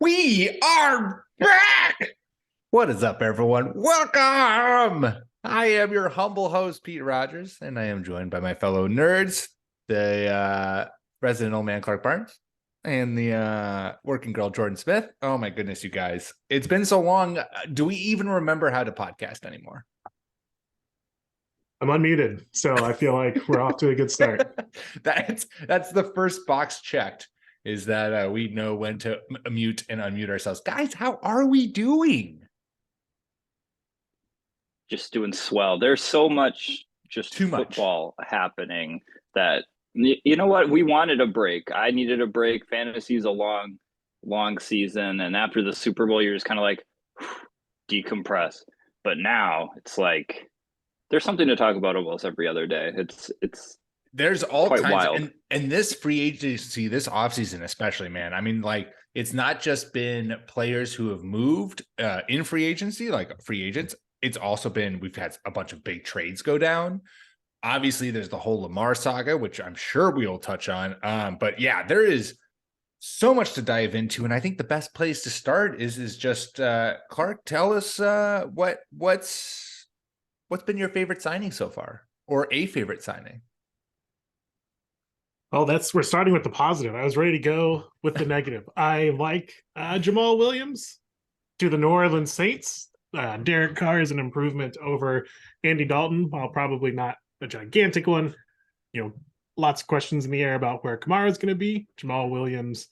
We are back. What is up, everyone? Welcome. I am your humble host, Pete Rogers, and I am joined by my fellow nerds, the resident old man, Clark Barnes, and the working girl, Jordan Smith. Oh, my goodness, you guys. It's been so long. Do we even remember how to podcast anymore? I'm unmuted, so I feel like we're off to a good start. That's the first box checked, is that we know when to mute and unmute ourselves. Guys, how are we doing? Just doing swell. There's so much just Too football happening that you know what? We wanted a break. I needed a break. Fantasy's a long season, and after the Super Bowl, you're just kind of like decompress. But now it's like there's something to talk about almost every other day. There's all quite kinds wild. and this free agency, this offseason especially, man. I mean, like, it's not just been players who have moved in free agency, like free agents. It's also been, we've had a bunch of big trades go down. Obviously, there's the whole Lamar saga, which I'm sure we'll touch on. But yeah, there is so much to dive into, and I think the best place to start is just Clark. Tell us what's been your favorite signing so far, or a favorite signing. Oh, we're starting with the positive. I was ready to go with the negative. I like Jamaal Williams to the New Orleans Saints. Derek Carr is an improvement over Andy Dalton, while probably not a gigantic one. Lots of questions in the air about where Kamara is going to be. Jamaal Williams,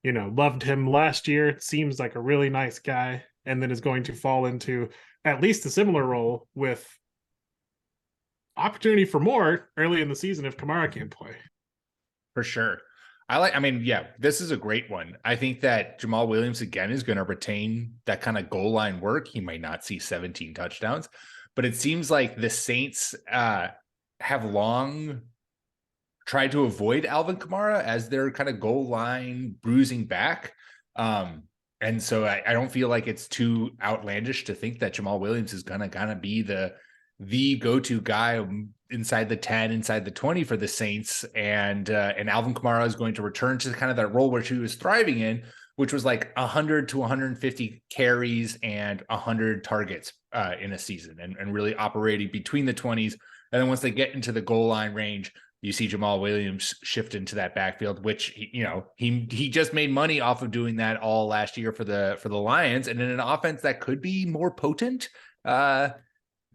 loved him last year. It seems like a really nice guy, and then is going to fall into at least a similar role with opportunity for more early in the season if Kamara can't play. For sure. This is a great one. I think that Jamaal Williams, again, is going to retain that kind of goal line work. He might not see 17 touchdowns, but it seems like the Saints have long tried to avoid Alvin Kamara as their kind of goal line bruising back. And so I don't feel like it's too outlandish to think that Jamaal Williams is going to kind of be the go-to guy inside the 10, inside the 20 for the Saints. And Alvin Kamara is going to return to kind of that role where he was thriving in, which was like 100 to 150 carries and 100 targets in a season, and really operating between the 20s. And then once they get into the goal line range, you see Jamaal Williams shift into that backfield, which he just made money off of doing that all last year for the Lions, and in an offense that could be more potent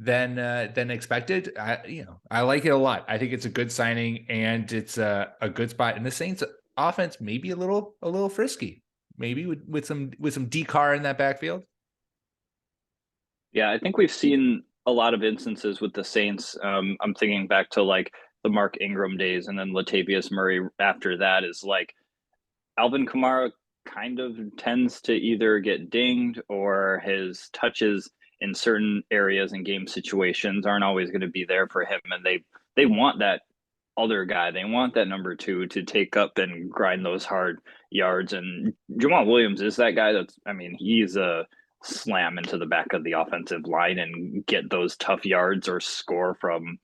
than expected. I like it a lot. I think it's a good signing, and it's a good spot. And the Saints offense may be a little frisky, maybe with some D-Car in that backfield. Yeah, I think we've seen a lot of instances with the Saints. I'm thinking back to like the Mark Ingram days, and then Latavius Murray after that. Is like Alvin Kamara kind of tends to either get dinged, or his touches in certain areas and game situations aren't always going to be there for him. And they want that other guy. They want that number two to take up and grind those hard yards. And Jamaal Williams is that guy. He's a slam into the back of the offensive line and get those tough yards or score from,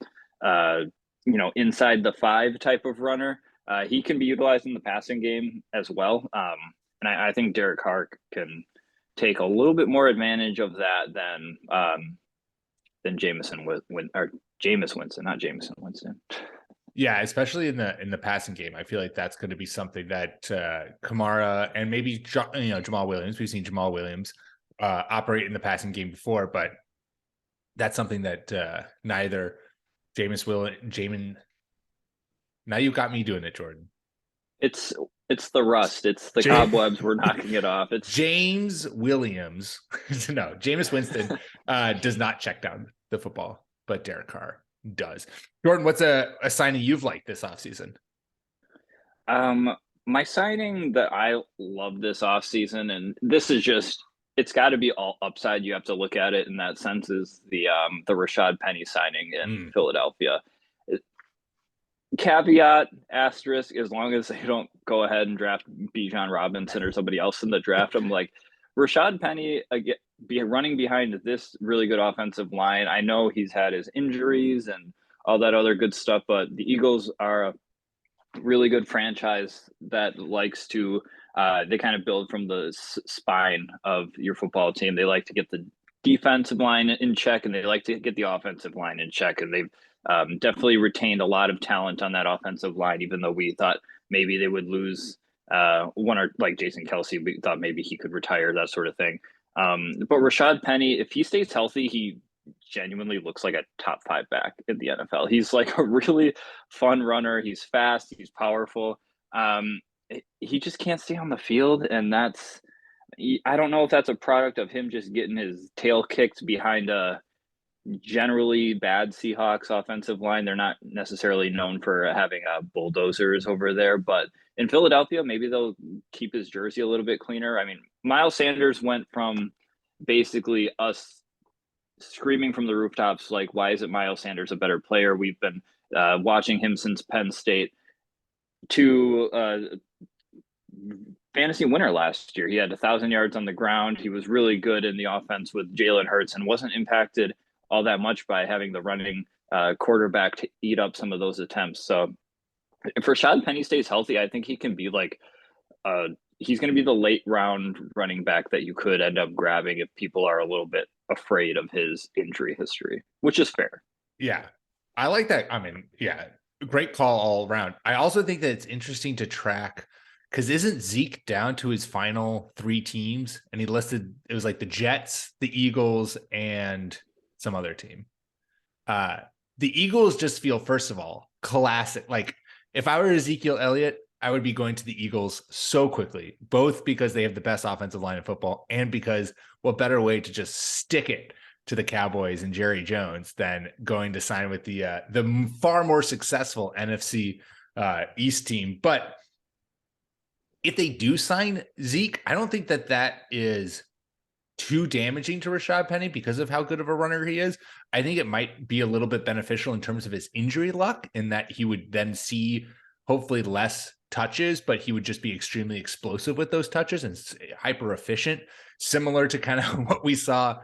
inside the 5 type of runner. He can be utilized in the passing game as well. And I think Derek Carr can take a little bit more advantage of that than Jameis Winston, not Jameson Winston. Yeah, especially in the passing game, I feel like that's going to be something that Kamara and maybe Jamaal Williams. We've seen Jamaal Williams operate in the passing game before, but that's something that neither Jamin. Now you got me doing it, Jordan. It's the rust. It's the cobwebs. We're knocking it off. It's James Williams. No, Jameis Winston does not check down the football, but Derek Carr does. Jordan, what's a signing you've liked this offseason? My signing that I love this offseason, and this is just, it's got to be all upside. You have to look at it in that sense, is the Rashad Penny signing in Philadelphia. Caveat, asterisk, as long as they don't go ahead and draft Bijan Robinson or somebody else in the draft. I'm like, Rashad Penny be running behind this really good offensive line. I know he's had his injuries and all that other good stuff, but the Eagles are really good franchise that likes to they kind of build from the spine of your football team. They like to get the defensive line in check, and they like to get the offensive line in check. And they've definitely retained a lot of talent on that offensive line, even though we thought maybe they would lose one, or like Jason Kelsey, we thought maybe he could retire, that sort of thing. But Rashad Penny, if he stays healthy, he genuinely looks like a top 5 back in the NFL. He's like a really fun runner. He's fast. He's powerful. He just can't stay on the field, and I don't know if that's a product of him just getting his tail kicked behind a generally bad Seahawks offensive line. They're not necessarily known for having bulldozers over there, but in Philadelphia, maybe they'll keep his jersey a little bit cleaner. I mean, Miles Sanders went from basically us screaming from the rooftops, like, why isn't Miles Sanders a better player? We've been watching him since Penn State, to fantasy winner last year. He had 1,000 yards on the ground. He was really good in the offense with Jalen Hurts and wasn't impacted all that much by having the running quarterback to eat up some of those attempts. So if Rashad Penny stays healthy, I think he can be like he's going to be the late round running back that you could end up grabbing if people are a little bit afraid of his injury history, which is fair. Yeah, I like that. I mean, yeah, great call all around. I also think that it's interesting to track, because isn't Zeke down to his final 3 teams? And he listed, it was like the Jets, the Eagles, and some other team. The Eagles just feel, first of all, classic. Like, if I were Ezekiel Elliott, I would be going to the Eagles so quickly, both because they have the best offensive line in football, and because what better way to just stick it to the Cowboys and Jerry Jones than going to sign with the far more successful NFC East team. But if they do sign Zeke, I don't think that is too damaging to Rashad Penny because of how good of a runner he is. I think it might be a little bit beneficial in terms of his injury luck, in that he would then see hopefully less touches, but he would just be extremely explosive with those touches and hyper efficient, similar to kind of what we saw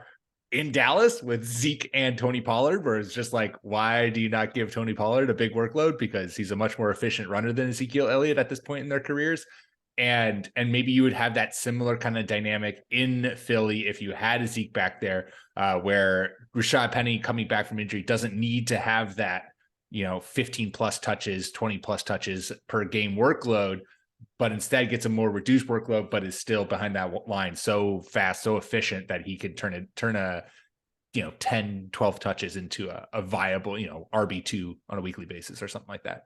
in Dallas with Zeke and Tony Pollard, where it's just like, why do you not give Tony Pollard a big workload? Because he's a much more efficient runner than Ezekiel Elliott at this point in their careers. And maybe you would have that similar kind of dynamic in Philly if you had a Zeke back there, where Rashad Penny coming back from injury doesn't need to have that, 15 plus touches, 20 plus touches per game workload, but instead gets a more reduced workload, but is still behind that line so fast, so efficient that he could turn a 10, 12 touches into a viable, RB2 on a weekly basis or something like that.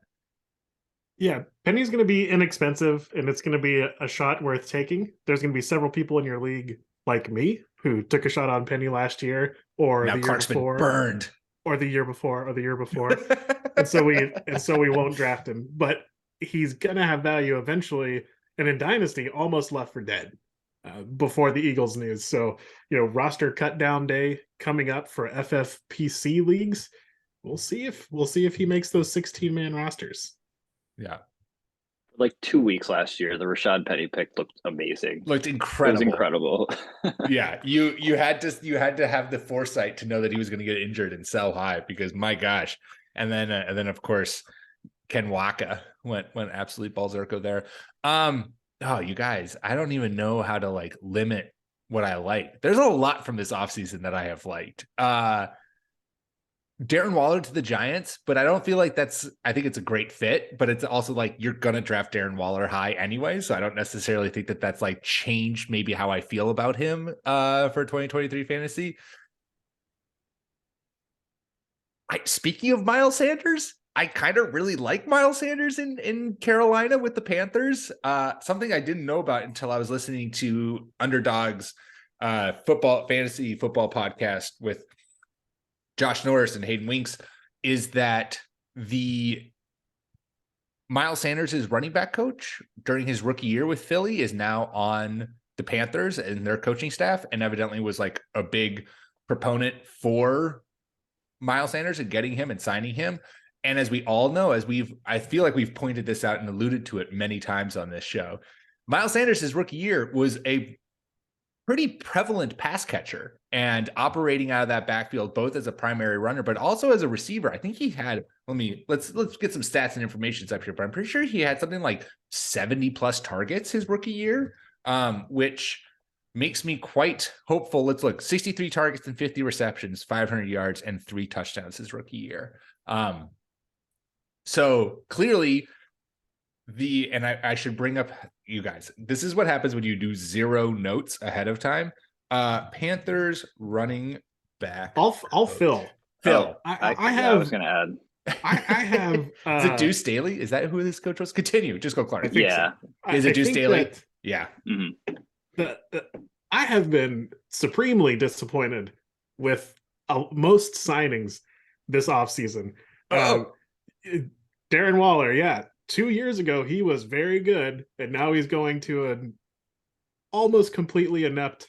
Yeah, Penny's going to be inexpensive, and it's going to be a shot worth taking. There's going to be several people in your league like me who took a shot on Penny last year, or now the year Clark's before, been burned, or the year before, or the year before, and so we won't draft him. But he's going to have value eventually, and in Dynasty, almost left for dead before the Eagles news. So roster cut down day coming up for FFPC leagues. We'll see if he makes those 16-man rosters. Yeah. Like 2 weeks last year, the Rashad Penny pick looked amazing. Looked incredible. It was incredible. Yeah. You had to have the foresight to know that he was going to get injured and sell high, because my gosh. And then of course, Ken Waka went absolute Balzerko there. Oh, you guys, I don't even know how to limit what I like. There's a lot from this offseason that I have liked. Darren Waller to the Giants, but I don't feel like I think it's a great fit, but it's also like you're going to draft Darren Waller high anyway. So I don't necessarily think that that's changed maybe how I feel about him for 2023 fantasy. Speaking of Miles Sanders, I kind of really like Miles Sanders in Carolina with the Panthers. Something I didn't know about until I was listening to Underdog's fantasy football podcast with Josh Norris and Hayden Winks, is that the Miles Sanders' running back coach during his rookie year with Philly is now on the Panthers and their coaching staff, and evidently was a big proponent for Miles Sanders and getting him and signing him. And as we all know, I feel like we've pointed this out and alluded to it many times on this show, Miles Sanders' rookie year was a pretty prevalent pass catcher and operating out of that backfield, both as a primary runner, but also as a receiver. I think he had, let's get some stats and information up here, but I'm pretty sure he had something like 70 plus targets his rookie year, which makes me quite hopeful. Let's look: 63 targets and 50 receptions, 500 yards, and 3 touchdowns his rookie year. So clearly I should bring up, you guys, this is what happens when you do 0 notes ahead of time. Panthers running back. I'll fill. Phil. I was going to add. I have. Is it Deuce Staley? Is that who this coach was? Continue. Just go, Clark. Yeah. So. Is it Deuce Staley? Yeah. Mm-hmm. I have been supremely disappointed with most signings this offseason. Darren Waller, 2 years ago, he was very good, and now he's going to an almost completely inept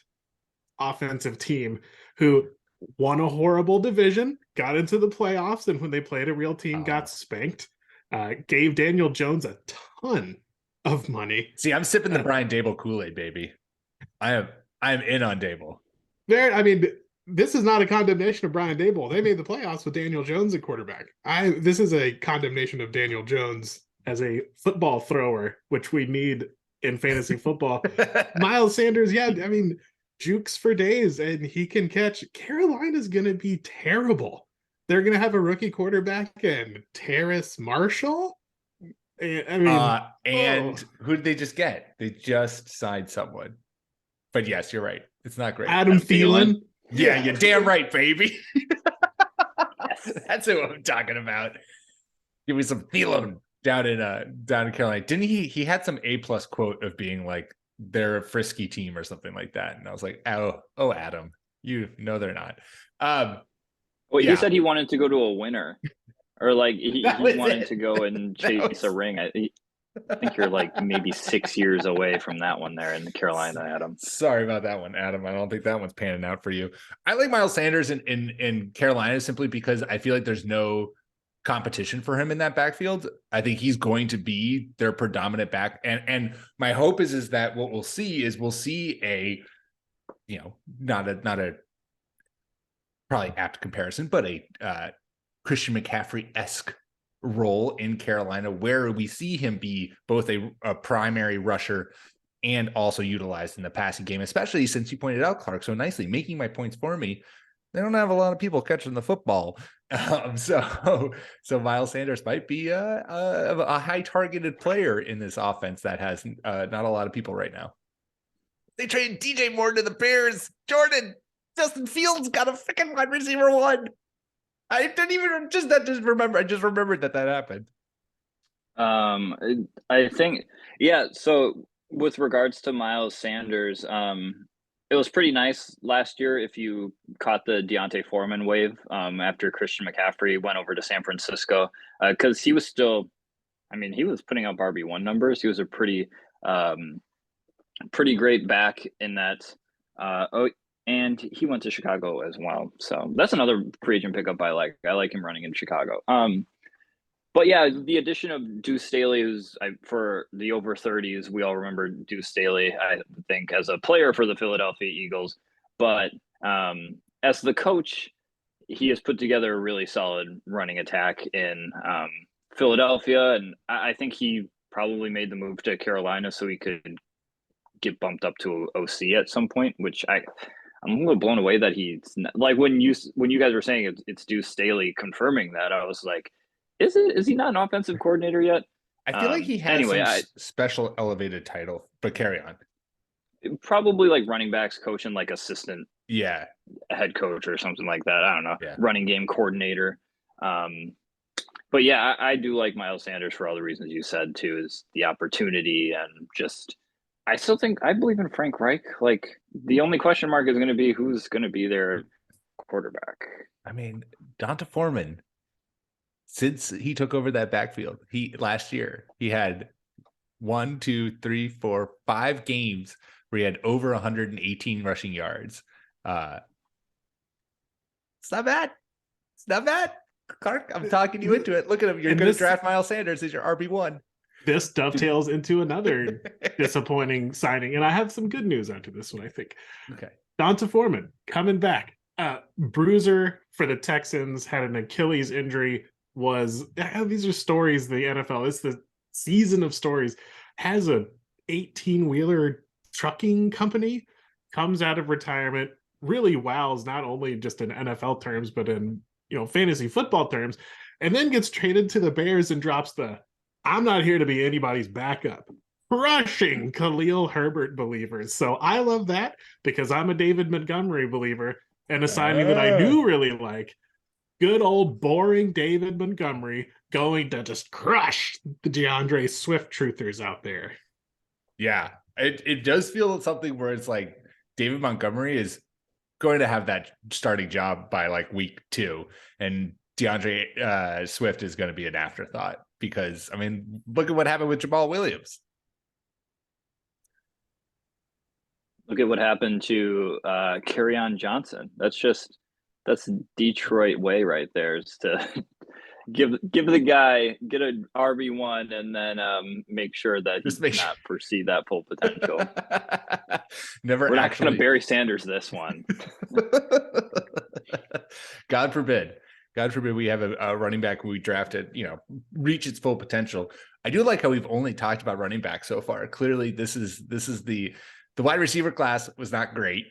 offensive team who won a horrible division, got into the playoffs, and when they played a real team, got spanked. Gave Daniel Jones a ton of money. See, I'm sipping the Brian Dable Kool-Aid, baby. I'm in on Dable. This is not a condemnation of Brian Dable. They made the playoffs with Daniel Jones at quarterback. This is a condemnation of Daniel Jones as a football thrower, which we need in fantasy football. Miles Sanders, jukes for days, and he can catch. Carolina's going to be terrible. They're going to have a rookie quarterback and Terrace Marshall. And who did they just get? They just signed someone. But yes, you're right. It's not great. Adam Thielen. Yeah, you're damn right, baby. That's who I'm talking about. Give me some Thielen down in Carolina. Didn't he had some A+ quote of being like, they're a frisky team or something like that. And I was like, oh, Adam, you know they're not. He said he wanted to go to a winner, or like he wanted to go and chase a ring. I think you're like maybe 6 years away from that one there in Carolina, Adam. Sorry about that one, Adam. I don't think that one's panning out for you. I like Miles Sanders in Carolina simply because I feel like there's no competition for him in that backfield. I think he's going to be their predominant back. And my hope is that what we'll see a, not a probably apt comparison, but a Christian McCaffrey-esque role in Carolina where we see him be both a primary rusher and also utilized in the passing game, especially since you pointed out, Clark, so nicely, making my points for me. They don't have a lot of people catching the football. So Miles Sanders might be a high targeted player in this offense that has not a lot of people right now. They traded DJ Moore to the Bears. Jordan, Justin Fields got a freaking wide receiver 1. I didn't even remember. I just remembered that happened. I think, so with regards to Miles Sanders, it was pretty nice last year if you caught the Deontay Foreman wave after Christian McCaffrey went over to San Francisco, because he was still, he was putting up RB1 numbers. He was a pretty great back in that. And he went to Chicago as well. So that's another free agent pickup I like. I like him running in Chicago. But yeah, the addition of Deuce Staley is for the over 30s. We all remember Deuce Staley, I think, as a player for the Philadelphia Eagles. But as the coach, he has put together a really solid running attack in Philadelphia. And I think he probably made the move to Carolina so he could get bumped up to OC at some point, which I'm a little blown away that he's like, when you guys were saying it's Deuce Staley confirming that, I was like, is he not an offensive coordinator yet? I feel like he has some special elevated title, but carry on. Probably like running backs coach and like assistant head coach or something like that. I don't know. Running game coordinator. But yeah, I do like Miles Sanders for all the reasons you said too, is the opportunity and just, I believe in Frank Reich. Like, the only question mark is going to be who's going to be their quarterback. Donta Foreman, since he took over that backfield, last year, he had 5 games where he had over 118 rushing yards. It's not bad. Clark, I'm talking you into it. Look at him. You're going to draft Miles Sanders as your RB1. this dovetails into another disappointing signing. And I have some good news after this one, I think. Okay. Donta Foreman coming back. Bruiser for the Texans, had an Achilles injury. These are stories, the NFL, it's the season of stories. Has a 18-wheeler trucking company, comes out of retirement, really wows not only just in NFL terms, but in fantasy football terms, and then gets traded to the Bears and drops the "I'm not here to be anybody's backup," crushing Khalil Herbert believers. So I love that because I'm a David Montgomery believer, and a signing that I do really like. Good old boring David Montgomery going to just crush the DeAndre Swift truthers out there. Yeah, it does feel something where it's like David Montgomery is going to have that starting job by like week 2, and DeAndre Swift is going to be an afterthought because, I mean, look at what happened with Jamaal Williams. Look at what happened to Kerryon Johnson. That's Detroit way right there, is to give the guy, get an RB1 and then make sure that he does not foresee that full potential. We're not going to Barry Sanders this one. God forbid we have a running back who we drafted, reach its full potential. I do like how we've only talked about running back so far. Clearly this is the wide receiver class was not great.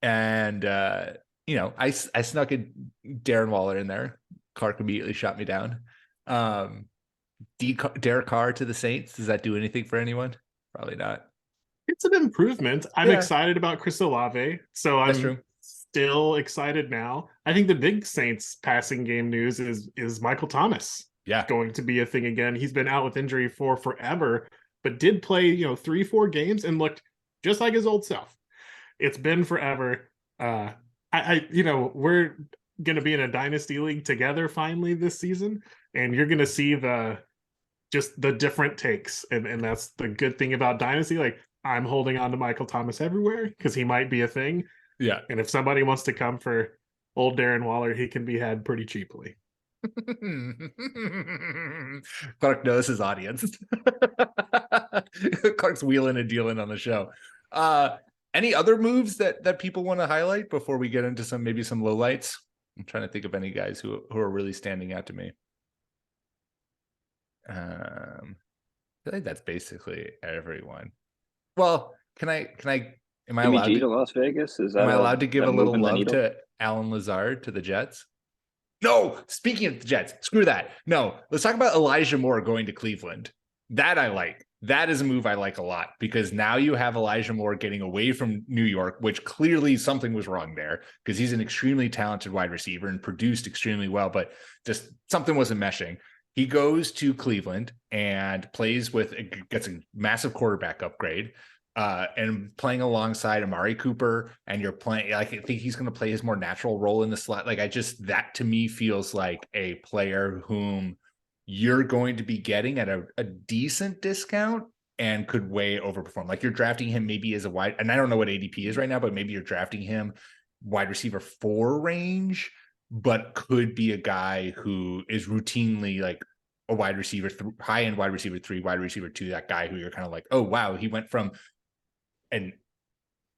And I snuck a Darren Waller in there. Clark immediately shot me down. Derek Carr to the Saints. Does that do anything for anyone? Probably not. It's an improvement. I'm excited about Chris Olave, so I'm still excited now. I think the big Saints passing game news is Michael Thomas. Yeah, going to be a thing again. He's been out with injury for forever, but did play 3-4 games and looked just like his old self. It's been forever. We're going to be in a dynasty league together finally this season, and you're going to see the different takes, and that's the good thing about dynasty. Like, I'm holding on to Michael Thomas everywhere because he might be a thing. Yeah, and if somebody wants to come for old Darren Waller, he can be had pretty cheaply. Clark knows his audience. Clark's wheeling and dealing on the show. Any other moves that people want to highlight before we get into some lowlights? I'm trying to think of any guys who are really standing out to me. I feel like that's basically everyone. Well, am I allowed to Las Vegas? Am I allowed to give a little love to Alan Lazard to the Jets? No, speaking of the Jets, screw that. No, let's talk about Elijah Moore going to Cleveland. That I like. That is a move I like a lot because now you have Elijah Moore getting away from New York, which clearly something was wrong there because he's an extremely talented wide receiver and produced extremely well, but just something wasn't meshing. He goes to Cleveland and gets a massive quarterback upgrade and playing alongside Amari Cooper. And you're playing, I think he's going to play his more natural role in the slot. That to me feels like a player whom you're going to be getting at a decent discount and could way overperform. Like, you're drafting him maybe as a wide, and I don't know what ADP is right now, but maybe you're drafting him wide receiver 4 range, but could be a guy who is routinely like a wide receiver, high end wide receiver 3, wide receiver 2, that guy who you're kind of like, oh, wow, he went from an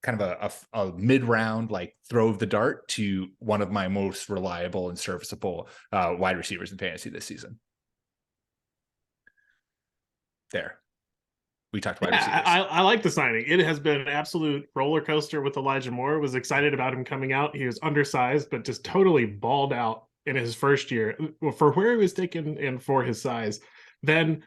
kind of a mid-round, like, throw of the dart to one of my most reliable and serviceable wide receivers in fantasy this season. There. We talked wide receivers. I like the signing. It has been an absolute roller coaster with Elijah Moore. Was excited about him coming out. He was undersized, but just totally balled out in his first year for where he was taken and for his size. Then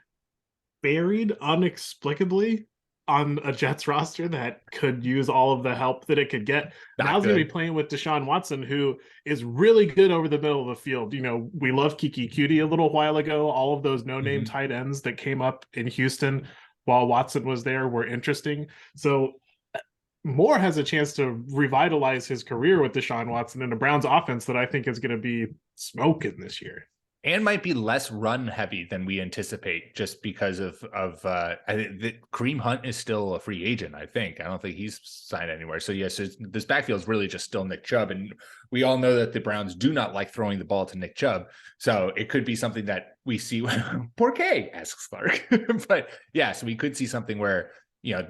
buried inexplicably on a Jets roster that could use all of the help that it could get. Now he's going to be playing with Deshaun Watson, who is really good over the middle of the field. We loved Kiki Cutie a little while ago. All of those no-name tight ends that came up in Houston while Watson was there were interesting. So Moore has a chance to revitalize his career with Deshaun Watson in a Browns offense that I think is going to be smoking this year. and might be less run heavy than we anticipate, just because of I think that Kareem Hunt is still a free agent. I don't think he's signed anywhere. So yes, this backfield is really just still Nick Chubb, and we all know that the Browns do not like throwing the ball to Nick Chubb. So it could be something that we see. Poor K, asks Clark. But yeah, so we could see something where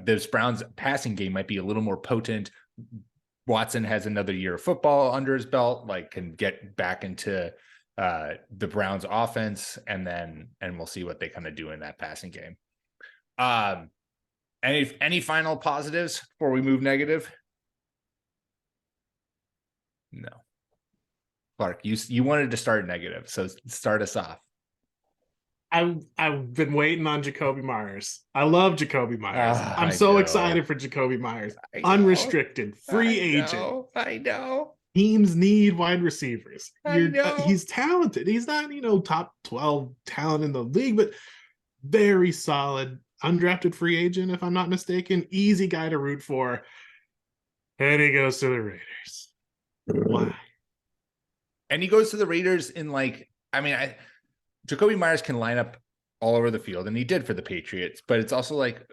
this Browns passing game might be a little more potent. Watson has another year of football under his belt, like can get back into the Browns offense, and we'll see what they kind of do in that passing game. Any final positives before we move negative? No. Clark, you wanted to start negative, so start us off. I've been waiting on Jacoby Myers. I love Jacoby Myers. I'm so excited for Jacoby Myers. Unrestricted, free agent. I know. Teams need wide receivers. He's talented. He's not, top 12 talent in the league, but very solid. Undrafted free agent, if I'm not mistaken. Easy guy to root for. And he goes to the Raiders. Why? And he goes to the Raiders in Jacoby Myers can line up all over the field, and he did for the Patriots, but it's also like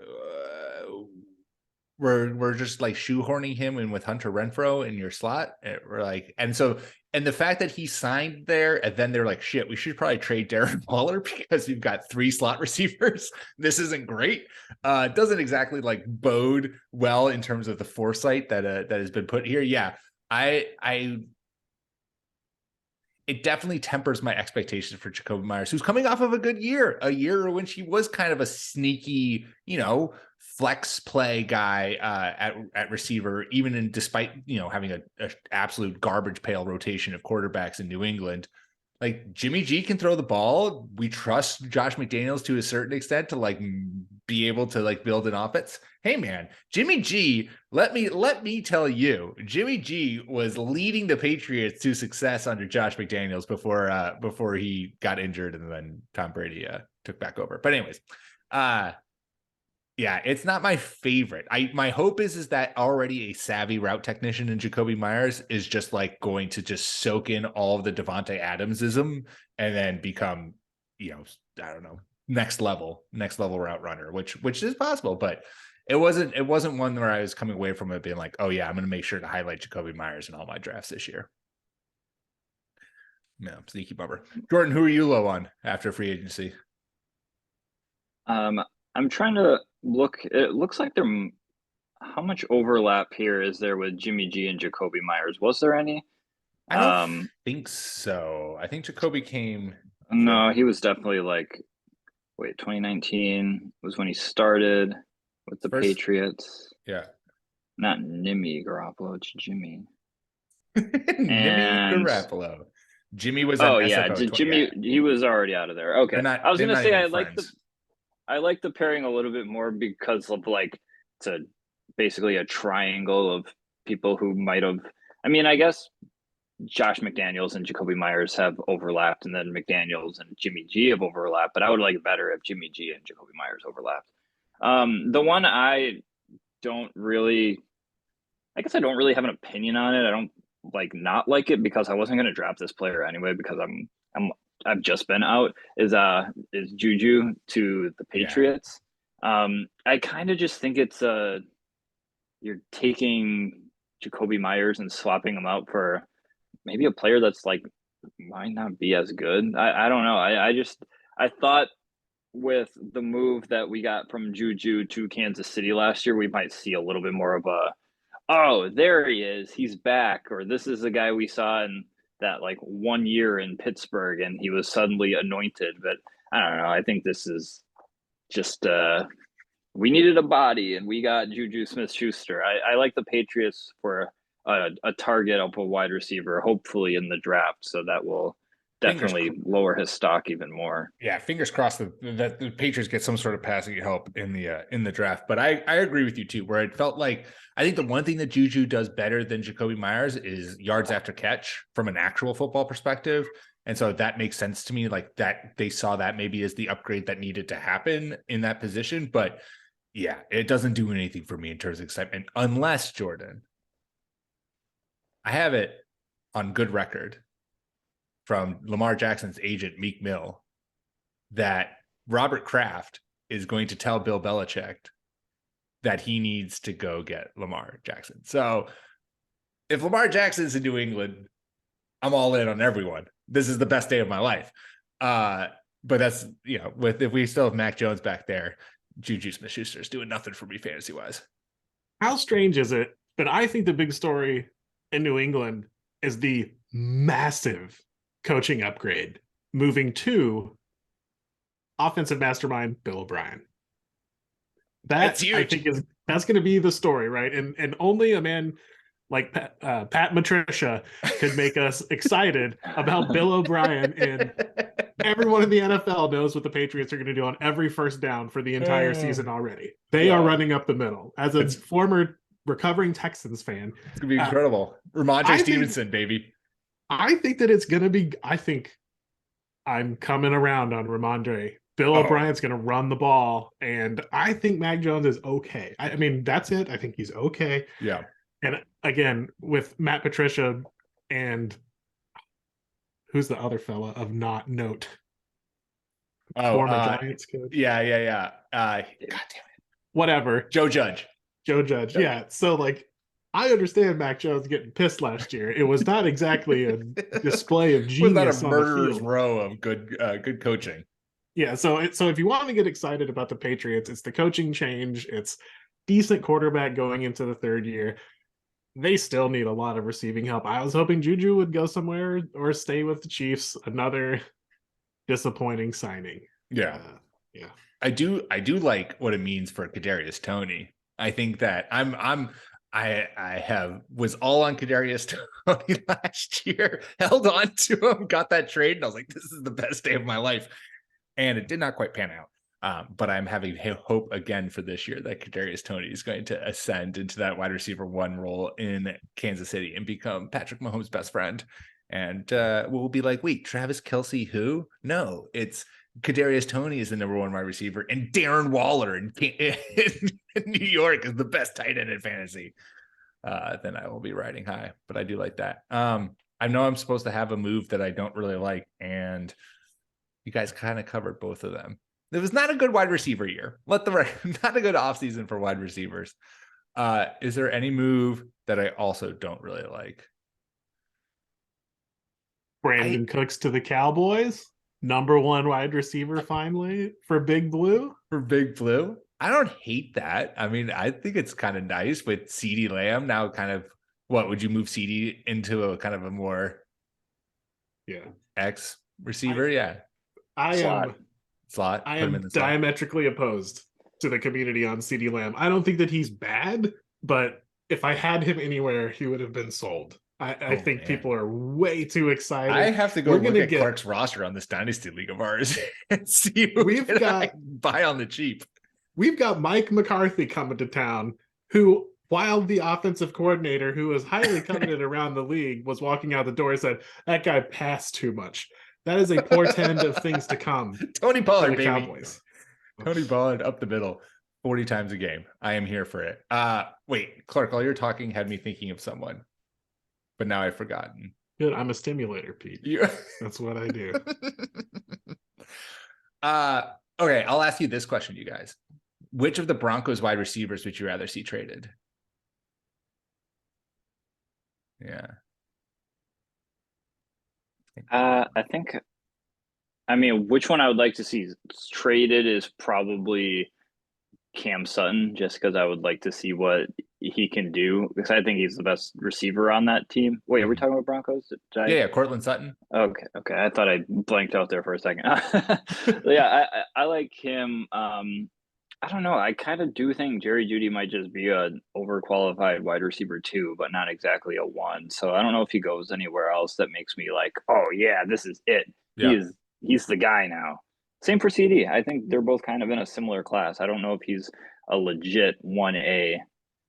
we're just like shoehorning him in with Hunter Renfrow in your slot. We're like, and the fact that he signed there, and then they're like, shit, we should probably trade Darren Waller because you've got 3 slot receivers. This isn't great. It doesn't exactly like bode well in terms of the foresight that has been put here. Yeah, it definitely tempers my expectations for Jacoby Myers, who's coming off of a good year, a year in which he was kind of a sneaky, flex play guy at receiver, even despite having a absolute garbage pail rotation of quarterbacks in New England. Like, Jimmy G can throw the ball. We trust Josh McDaniels to a certain extent to like be able to like build an offense. Hey man, Jimmy G, let me tell you, Jimmy G was leading the Patriots to success under Josh McDaniels before he got injured and then Tom Brady took back over. But anyways, yeah, it's not my favorite. My hope is that already a savvy route technician in Jacoby Myers is just like going to just soak in all of the Devontae Adamsism and then become, I don't know, next level route runner, which is possible, but it wasn't one where I was coming away from it being like, oh yeah, I'm going to make sure to highlight Jacoby Myers in all my drafts this year. No, sneaky bummer. Jordan, who are you low on after free agency? I'm trying to look. It looks like how much overlap here is there with Jimmy G and Jacoby Myers? Was there any? I don't think so. I think Jacoby came. No, he was definitely 2019 was when he started with the Patriots. Yeah. Not Nimmy Garoppolo, it's Jimmy. Nimmy Garoppolo. Jimmy was. Jimmy. He was already out of there. Okay. I was going to say I like the pairing a little bit more because of it's basically a triangle of people who might have. I mean, I guess Josh McDaniels and Jacoby Myers have overlapped, and then McDaniels and Jimmy G have overlapped. But I would like it better if Jimmy G and Jacoby Myers overlapped. The one I don't really have an opinion on it. I don't not like it because I wasn't going to draft this player anyway because I've just been out is Juju to the Patriots. Yeah. I kind of just think it's you're taking Jacoby Myers and swapping him out for maybe a player that's might not be as good. I don't know. I thought with the move that we got from Juju to Kansas City last year, we might see a little bit more of there he is, he's back, or this is the guy we saw in that 1 year in Pittsburgh and he was suddenly anointed. But I don't know. I think this is just we needed a body and we got Juju Smith-Schuster. I like the Patriots for a target of a wide receiver, hopefully in the draft. So that will definitely lower his stock even more. Yeah, fingers crossed that the Patriots get some sort of passing help in the draft. But I agree with you too, where it felt like I think the one thing that Juju does better than Jacoby Myers is yards after catch from an actual football perspective. And so that makes sense to me, that they saw that maybe as the upgrade that needed to happen in that position. But yeah, it doesn't do anything for me in terms of excitement, unless, Jordan, I have it on good record from Lamar Jackson's agent, Meek Mill, that Robert Kraft is going to tell Bill Belichick that he needs to go get Lamar Jackson. So if Lamar Jackson's in New England, I'm all in on everyone. This is the best day of my life. But that's, if we still have Mac Jones back there, Juju Smith-Schuster is doing nothing for me fantasy-wise. How strange is it that I think the big story in New England is the massive coaching upgrade, moving to offensive mastermind Bill O'Brien. That's huge. I think that's going to be the story, right? And only a man like Pat Matricia could make us excited about Bill O'Brien. And everyone in the NFL knows what the Patriots are going to do on every first down for the entire season already. They are running up the middle. As a former recovering Texans fan, it's going to be incredible. Ramondre Stevenson, baby. I think that it's going to be, I'm coming around on Ramondre. Bill O'Brien's going to run the ball, and I think Mac Jones is okay. I mean, that's it. I think he's okay. Yeah. And again, with Matt Patricia and who's the other fella of not note? Former Giants coach. Yeah. God damn it. Whatever. Joe Judge. Yeah. So I understand Mac Jones getting pissed last year. It was not exactly a display of genius. Was not a murderer's row of good coaching. Yeah. So if you want to get excited about the Patriots, it's the coaching change. It's decent quarterback going into the third year. They still need a lot of receiving help. I was hoping Juju would go somewhere or stay with the Chiefs. Another disappointing signing. Yeah. I do like what it means for Kadarius Toney. I think that I was all on Kadarius Toney last year, held on to him, got that trade, and I was like, this is the best day of my life. And it did not quite pan out. But I'm having hope again for this year that Kadarius Toney is going to ascend into that wide receiver 1 role in Kansas City and become Patrick Mahomes' best friend. And we'll be like, wait, Travis Kelce, who? No, it's Kadarius Toney is the number 1 wide receiver, and Darren Waller in New York is the best tight end in fantasy. Then I will be riding high. But I do like that. I know I'm supposed to have a move that I don't really like, and you guys kind of covered both of them. It was not a good wide receiver year. Not a good offseason for wide receivers. Is there any move that I also don't really like? Brandon Cooks to the Cowboys. Number 1 wide receiver finally for Big Blue. I don't hate that. I mean, I think it's kind of nice with CeeDee Lamb now. Kind of, what would you move CeeDee into a kind of a more X receiver? Slot. I am diametrically opposed to the community on CeeDee Lamb. I don't think that he's bad, but if I had him anywhere, he would have been sold. I think people are way too excited. I have to go look at Clark's roster on this Dynasty League of ours and see who I buy on the cheap. We've got Mike McCarthy coming to town, who, while the offensive coordinator, who is highly coveted around the league, was walking out the door and said, that guy passed too much. That is a portend of things to come. Tony Pollard, baby. Cowboys. Tony Pollard up the middle 40 times a game. I am here for it. Wait, Clark, all your talking had me thinking of someone, but now I've forgotten. Good. I'm a stimulator, Pete. That's what I do. Okay, I'll ask you this question, you guys. Which of the Broncos wide receivers would you rather see traded? Yeah. Which one I would like to see traded is probably Cam Sutton, just because I would like to see what he can do, because I think he's the best receiver on that team. Wait, are we talking about Broncos? Yeah, Cortland Sutton. Okay. I thought I blanked out there for a second. Yeah, I like him. I don't know. I kind of do think Jerry Jeudy might just be an overqualified wide receiver 2, but not exactly a 1. So I don't know if he goes anywhere else that makes me like, oh yeah, this is it. Yeah. He's the guy now. Same for CD. I think they're both kind of in a similar class. I don't know if he's a legit 1A.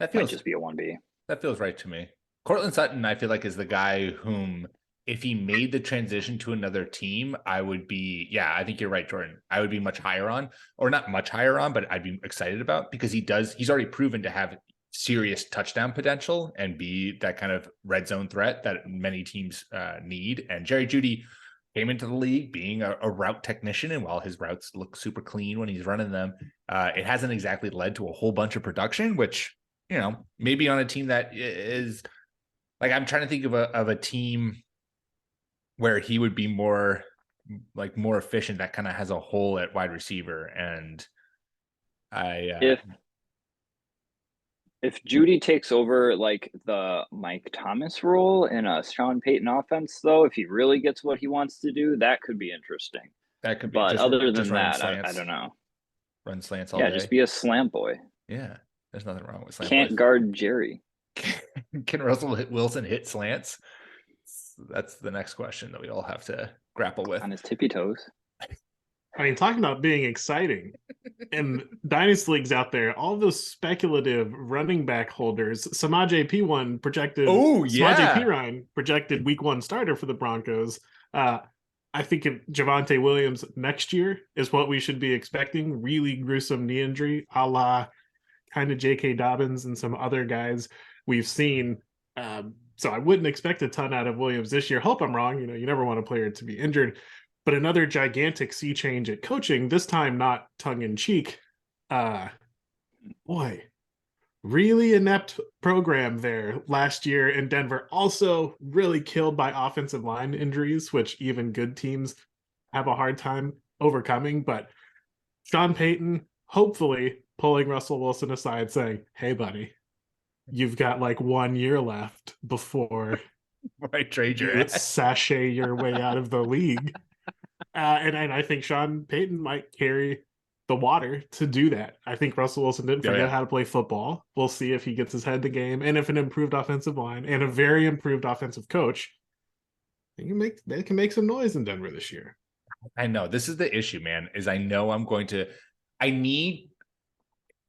That might just be a 1B. That feels right to me. Cortland Sutton, I feel like, is the guy whom, if he made the transition to another team, I would be, I think you're right, Jordan. I would be much higher on, or not much higher on, but I'd be excited about, because he's already proven to have serious touchdown potential and be that kind of red zone threat that many teams need. And Jerry Jeudy, came into the league being a route technician, and while his routes look super clean when he's running them, it hasn't exactly led to a whole bunch of production, which, maybe on a team that is like, I'm trying to think of a team where he would be more efficient, that kind of has a hole at wide receiver. And if Judy takes over like the Mike Thomas role in a Sean Payton offense, though, if he really gets what he wants to do, that could be interesting. That could be. But just, other just than that, slants, I don't know. Run slants all day. Just be a slant boy. Yeah, there's nothing wrong with slant Can't boys. guard Jerry. Can Russell Wilson hit slants? That's the next question that we all have to grapple with. On his tippy toes. I mean, talking about being exciting, and dynasty leagues out there, all those speculative running back holders. Samaj P1 projected. Oh yeah, Samaj P. projected week 1 starter for the Broncos. I think if Javonte Williams next year is what we should be expecting. Really gruesome knee injury, a la kind of J.K. Dobbins and some other guys we've seen. So I wouldn't expect a ton out of Williams this year. Hope I'm wrong. You never want a player to be injured. But another gigantic sea change at coaching, this time not tongue-in-cheek. Boy, really inept program there last year in Denver. Also really killed by offensive line injuries, which even good teams have a hard time overcoming. But Sean Payton, hopefully pulling Russell Wilson aside saying, hey, buddy, you've got like 1 year left before I trade you sashay your way out of the league. And I think Sean Payton might carry the water to do that. I think Russell Wilson didn't forget how to play football. We'll see if he gets his head in the game, and if an improved offensive line and a very improved offensive coach, they can make some noise in Denver this year. I know this is the issue, man. Is I know I need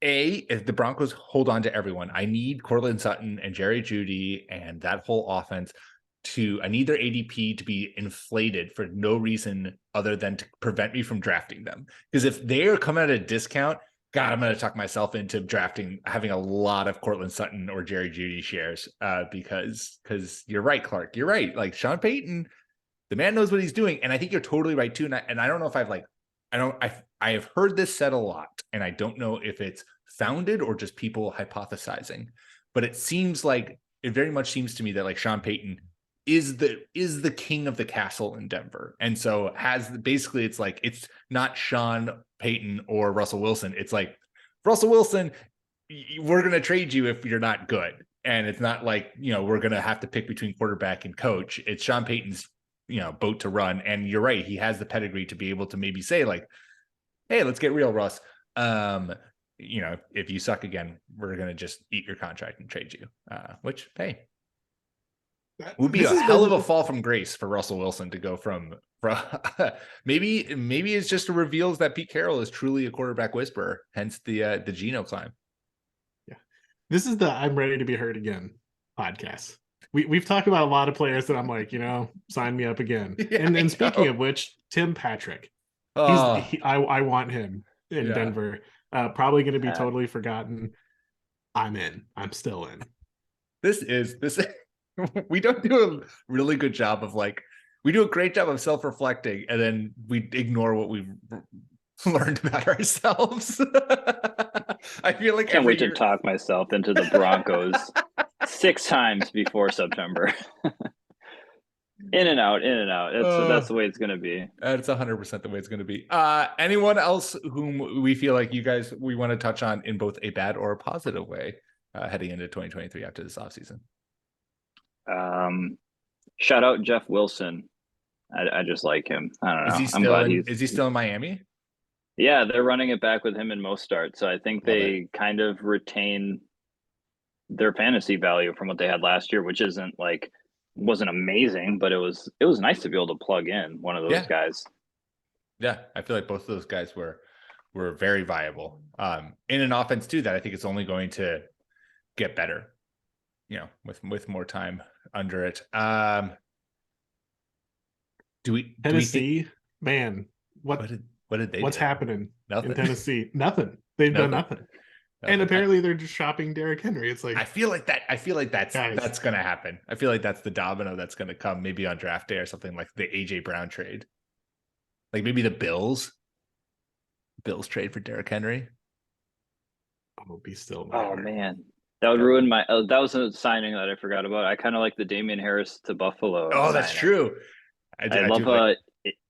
if the Broncos hold on to everyone, I need Courtland Sutton and Jerry Jeudy and that whole offense I need their ADP to be inflated for no reason other than to prevent me from drafting them. Because if they're coming at a discount, God, I'm going to talk myself into having a lot of Courtland Sutton or Jerry Jeudy shares because you're right, Clark. You're right. Like Sean Payton, the man knows what he's doing. And I think you're totally right too. And I don't know if I have heard this said a lot, and I don't know if it's founded or just people hypothesizing, but it very much seems to me that like Sean Payton is the king of the castle in Denver. And so it's like, it's not Sean Payton or Russell Wilson. It's like, Russell Wilson, we're going to trade you if you're not good. And it's not like, we're going to have to pick between quarterback and coach. It's Sean Payton's, boat to run. And you're right. He has the pedigree to be able to maybe say like, hey, let's get real, Russ. If you suck again, we're going to just eat your contract and trade you, which, hey, would be a hell of a fall from grace for Russell Wilson to go from maybe it's just reveals that Pete Carroll is truly a quarterback whisperer, hence the Geno climb. Yeah, this is the I'm ready to be heard again podcast. We've talked about a lot of players that I'm like, sign me up again. Yeah, and speaking of which, Tim Patrick, I want him in Denver. Probably going to be totally forgotten. I'm in. I'm still in. This. We don't do a really good job of we do a great job of self-reflecting, and then we ignore what we've learned about ourselves. I feel like can't wait to talk myself into the Broncos 6 times before September. In and out. That's the way it's going to be. That's 100% the way it's going to be. Anyone else whom we feel like we want to touch on in both a bad or a positive way heading into 2023 after this offseason? Shout out Jeff Wilson. I just like him. I don't know. Is he still in Miami? Yeah, they're running it back with him in most starts. So I think they kind of retain their fantasy value from what they had last year, which wasn't amazing, but it was nice to be able to plug in one of those guys. Yeah, I feel like both of those guys were very viable in an offense too that I think it's only going to get better. With more time under it. Tennessee, man, what did they what's do? Happening in Tennessee? Nothing. They've done nothing. And apparently they're just shopping Derrick Henry. It's like I feel like that's guys. gonna happen. I feel like that's the domino that's gonna come maybe on draft day or something, like the AJ Brown trade. Like maybe the Bills trade for Derrick Henry. I will be still. Oh man, that would ruin my. That was a signing that I forgot about. I kind of like the Damian Harris to Buffalo. Oh, that's true. I love a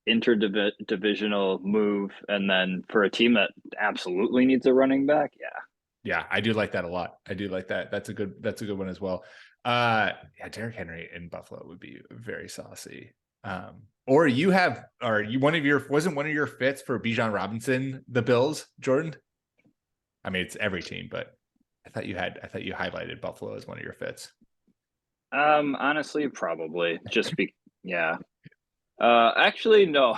interdivisional move, and then for a team that absolutely needs a running back, yeah, I do like that a lot. I do like that. That's a good one as well. Derrick Henry in Buffalo would be very saucy. Or wasn't one of your fits for Bijan Robinson, the Bills, Jordan? I mean, it's every team, but I thought you highlighted Buffalo as one of your fits. Honestly, probably yeah. Actually, no.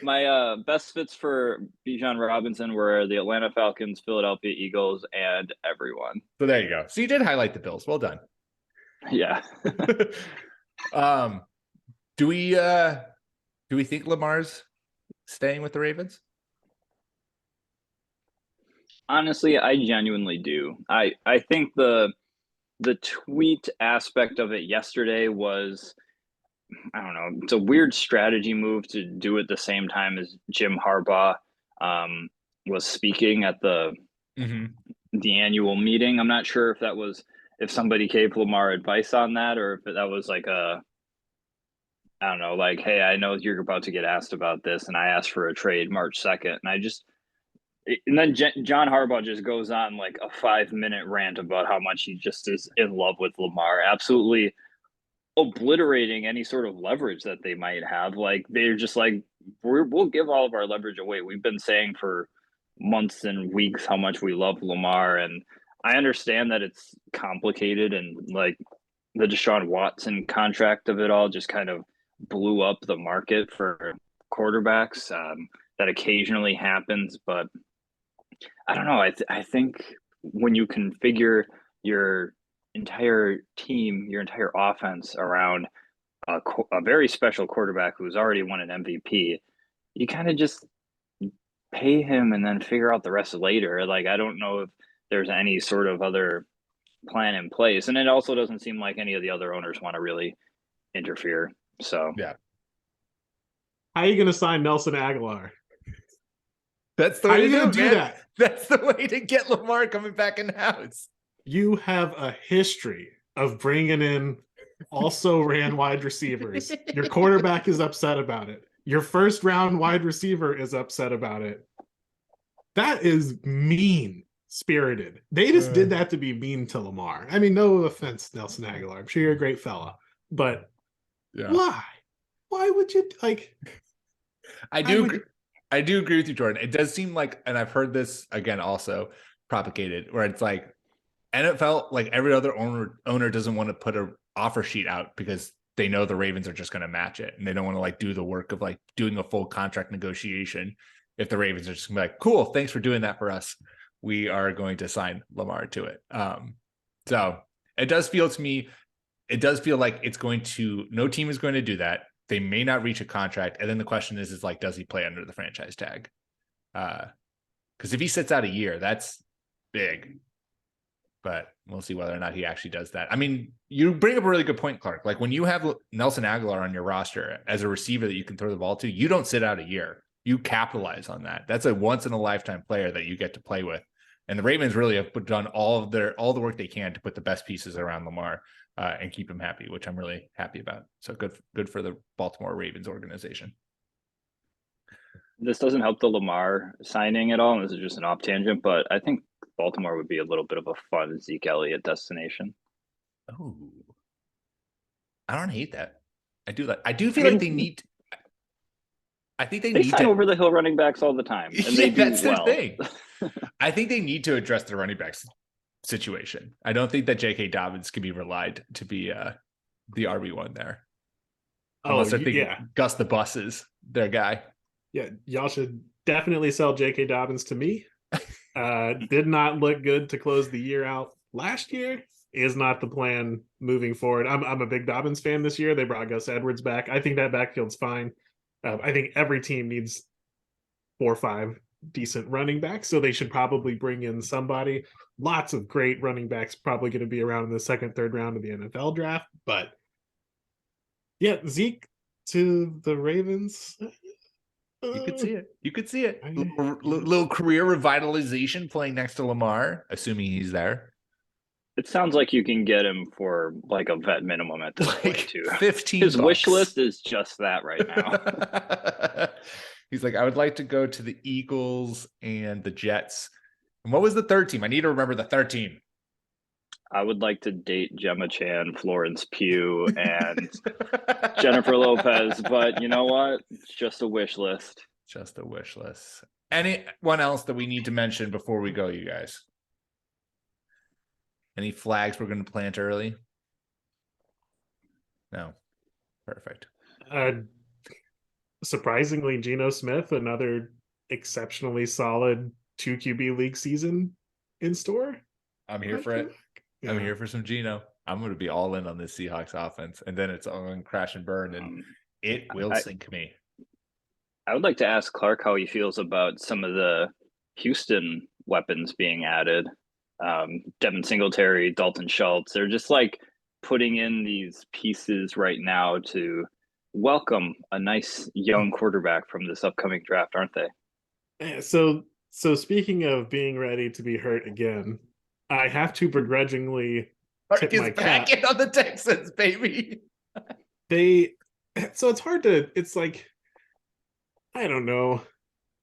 My best fits for Bijan Robinson were the Atlanta Falcons, Philadelphia Eagles, and everyone. So there you go. So you did highlight the Bills. Well done. Yeah. Do we think Lamar's staying with the Ravens? Honestly, I genuinely do. I think the tweet aspect of it yesterday was, I don't know, it's a weird strategy move to do at the same time as Jim Harbaugh was speaking at the annual meeting. I'm not sure if somebody gave Lamar advice on that, or if that was like I don't know, like, hey, I know you're about to get asked about this, and I asked for a trade March 2nd, and then John Harbaugh just goes on like a 5-minute rant about how much he just is in love with Lamar, absolutely obliterating any sort of leverage that they might have. Like, they're just like, we'll give all of our leverage away. We've been saying for months and weeks how much we love Lamar, and I understand that it's complicated, and like the Deshaun Watson contract of it all just kind of blew up the market for quarterbacks. That occasionally happens, but I don't know. I think when you configure your entire team, your entire offense around a very special quarterback who's already won an MVP, you kind of just pay him and then figure out the rest later. Like, I don't know if there's any sort of other plan in place. And it also doesn't seem like any of the other owners want to really interfere. So, yeah. How are you going to sign Nelson Aguilar? That's the way to do that. That's the way to get Lamar coming back in house. You have a history of bringing in also ran wide receivers. Your quarterback is upset about it. Your first round wide receiver is upset about it. That is mean spirited. They just did that to be mean to Lamar. I mean, no offense, Nelson Aguilar. I'm sure you're a great fella, but why? Why would you like? I do agree with you, Jordan. It does seem like, and I've heard this again also propagated, where it's like NFL, like every other owner doesn't want to put an offer sheet out because they know the Ravens are just going to match it, and they don't want to like do the work of like doing a full contract negotiation. If the Ravens are just gonna be like, cool, thanks for doing that for us, we are going to sign Lamar to it. So it does feel to me, it does feel like no team is going to do that. They may not reach a contract. And then the question is like, does he play under the franchise tag? Because if he sits out a year, that's big. But we'll see whether or not he actually does that. I mean, you bring up a really good point, Clark. Like when you have Nelson Aguilar on your roster as a receiver that you can throw the ball to, you don't sit out a year. You capitalize on that. That's a once in a lifetime player that you get to play with. And the Ravens really have done all the work they can to put the best pieces around Lamar and keep him happy, which I'm really happy about. So good for the Baltimore Ravens organization. This doesn't help the Lamar signing at all. And this is just an off tangent, but I think Baltimore would be a little bit of a fun Ezekiel Elliott destination. Oh, I don't hate that. I do feel like they need. I think they sign over the hill running backs all the time, and they do well. Their thing. I think they need to address the running backs situation. I don't think that J.K. Dobbins can be relied to be the RB1 there. Unless I think Gus the Bus is their guy. Yeah, y'all should definitely sell J.K. Dobbins to me. Did not look good to close the year out last year. Is not the plan moving forward. I'm a big Dobbins fan this year. They brought Gus Edwards back. I think that backfield's fine. I think every team needs 4 or 5 decent running backs, so they should probably bring in somebody. Lots of great running backs probably going to be around in the second, third round of the NFL draft. But yeah, Zeke to the Ravens. You could see it. You could see it. I- Little career revitalization playing next to Lamar, assuming he's there. It sounds like you can get him for like a vet minimum at this point Like too. 15 His wish bucks. list is just that right now. He's like, I would like to go to the Eagles and the Jets. And what was the third team? I need to remember the third team. I would like to date Gemma Chan, Florence Pugh, and Jennifer Lopez, but you know what? It's just a wish list. Just a wish list. Anyone else that we need to mention before we go, you guys? Any flags we're going to plant early? No. Perfect. Surprisingly, Geno Smith, another exceptionally solid 2 QB league season in store. I'm here for it. Yeah. I'm here for some Geno. I'm going to be all in on this Seahawks offense, and then it's all going to crash and burn, and it will sink me. I would like to ask Clark how he feels about some of the Houston weapons being added. Devin Singletary, Dalton Schultz. They're just like putting in these pieces right now to welcome a nice young quarterback from this upcoming draft, aren't they? So speaking of being ready to be hurt again, I have to begrudgingly tip my back cap. in on the Texans, baby. So it's hard to, it's like, I don't know.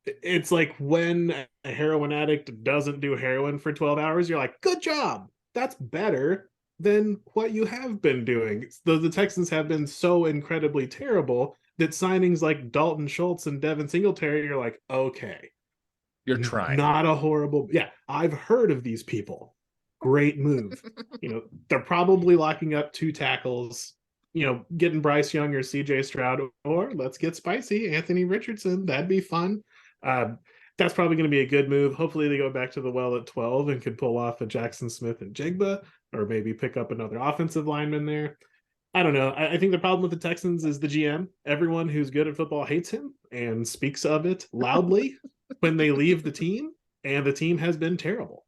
It's like when a heroin addict doesn't do heroin for 12 hours, you're like, good job. That's better than what you have been doing. The Texans have been so incredibly terrible that signings like Dalton Schultz and Devin Singletary, you're like, okay. You're trying. Not a horrible. Yeah, I've heard of these people. Great move. They're probably locking up 2 tackles, getting Bryce Young or CJ Stroud, or let's get spicy, Anthony Richardson. That'd be fun. That's probably going to be a good move. Hopefully they go back to the well at 12 and can pull off a Jackson Smith and Jigba, or maybe pick up another offensive lineman there. I don't know. I think the problem with the Texans is the GM. Everyone who's good at football hates him and speaks of it loudly when they leave the team, and the team has been terrible.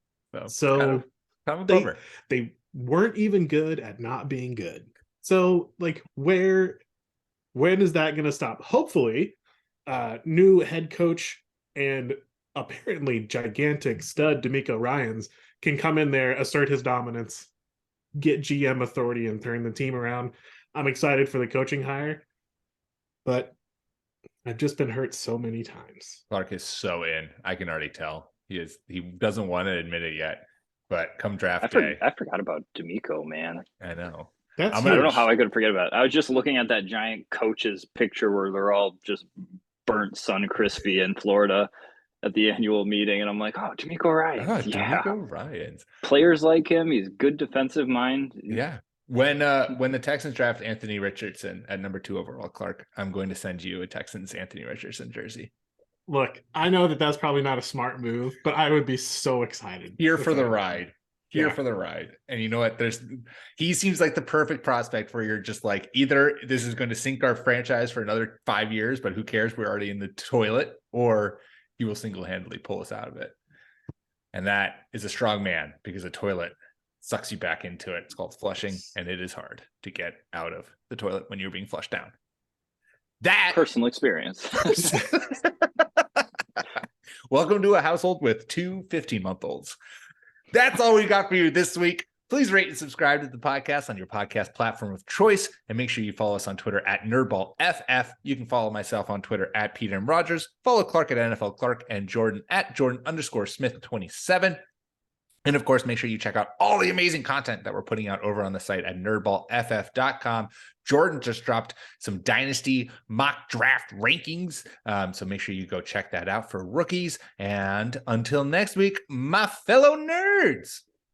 So kind of a bummer. They weren't even good at not being good. So like when is that going to stop? Hopefully, new head coach and apparently gigantic stud D'Amico Ryans can come in there, assert his dominance, get GM authority, and turn the team around. I'm excited for the coaching hire, but I've just been hurt so many times. Clark is so in. I can already tell. He doesn't want to admit it yet, but come draft day. I forgot about D'Amico, man. I know. I don't know how I could forget about it. I was just looking at that giant coaches picture where they're all just burnt sun crispy in Florida at the annual meeting, and I'm like, oh, D'Amico Ryans. D'Amico Ryans. Players like him. He's good defensive mind. Yeah. When the Texans draft Anthony Richardson at number 2 overall, Clark, I'm going to send you a Texans Anthony Richardson jersey. Look, I know that that's probably not a smart move, but I would be so excited. Here for the ride. For the ride. And you know what? He seems like the perfect prospect where you're just like, either this is going to sink our franchise for another 5 years, but who cares? We're already in the toilet, or he will single-handedly pull us out of it. And that is a strong man, because a toilet sucks you back into it. It's called flushing, and it is hard to get out of the toilet when you're being flushed down. That personal experience. Welcome to a household with 2 15-month-olds. That's all we got for you this week. Please rate and subscribe to the podcast on your podcast platform of choice, and make sure you follow us on Twitter at NerdBallFF. You can follow myself on Twitter at Peter M. Rogers. Follow Clark at NFL Clark, and Jordan at Jordan_Smith27. And of course, make sure you check out all the amazing content that we're putting out over on the site at nerdballff.com. Jordan just dropped some Dynasty mock draft rankings. So make sure you go check that out for rookies. And until next week, my fellow nerds.